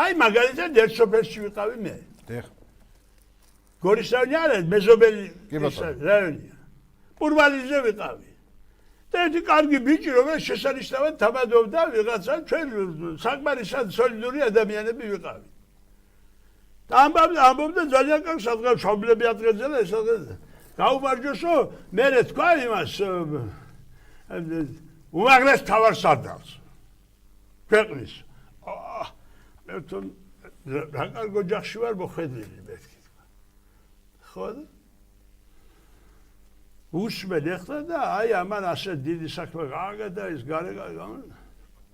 აი მაგალითად ერთ სოფელში ვიყავი მე. დიახ. გორის რაიონი არა, მეზობელი რაიონია. პურვალიზე ვიყავი. და ერთი კარგი ბიჭი, რომელიც შესანიშნავად თამადობდა ვიღაცა, ჩვენ საკმარისად სოლიდური ადამიანები ვიყავით. და ამბობდა ძალიან კარგ სადღაც შობლები ატყეძა და ეს გაუმარჯოსო, მე თქვა იმას უმაღლეს თავარსარდალს. ქვეყნის. მე თვითონ რა კარგ ოჯახში ვარ მოხვედრილი მეთქი თქვა. ხო? უსმენ ეხლა და აი ამან ასე დიდი საქმე გააკეთა ის გარეგანი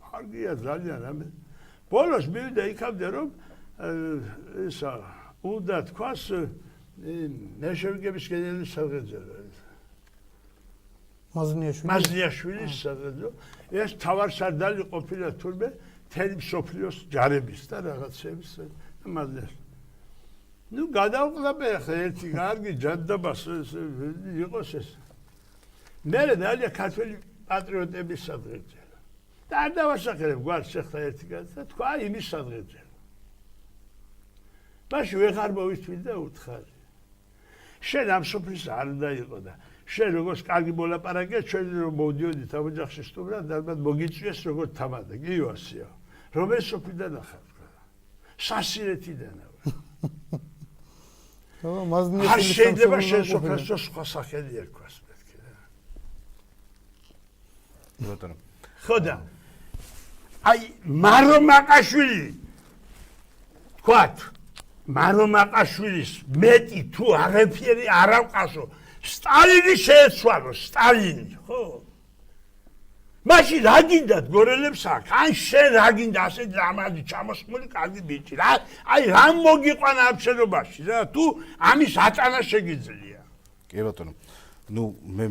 კარგია ძალიან რამე. ბოლოს მივიდა იქამდე რომ ისა უნდა თქვას მეშევიკების გენერლის სადღეძე. მაზნიაშვილის სადღეძე. ეს თავარსარდალი ყოფილა თურმე თელი მსოფლიოს ჯარების და რაღაცების მაზნიაშვილი. ნუ გადავყლაპე ახლა ერთი კარგი ჯანდაბას იყოს ეს. მე ძალიან ქართველი პატრიოტების სადღეძე. და არ დავასახელებ გვარს ახლა ერთი კაცი და თქვა იმის სადღეძე. მაშინ ვეღარ მოვიწვი და უთხარი. შენ ამ სოფლის არ უნდა იყო და შენ როგორც კარგი მოლაპარაკე, ჩვენ რომ მოვდიოდით ამ ოჯახში სტუმრად, ალბათ მოგიწვიეს როგორც თამადა. გიოსია. რომელი სოფლიდან ახარ თქვა. სასირეთიდან. არ შეიძლება შენ სოფელს სხვა სახელი ერქვას მეთქი რა. ბატონო. ხო და აი მარო მაყაშვილი თქვათ მარო მაყაშვილის მეტი თუ აღებიერი არ ავყასო სტალინი შეეცვალო სტალინი ხო მაშინ რა გინდათ გორელებს აქ ან შენ რა გინდა ასე დრამატი ჩამოსხმული კარგი ბიჭი რა აი რამ მოგიყვანა ამ შენობაში რა თუ ამის აწანა შეგიძლია კი ბატონო ნუ მე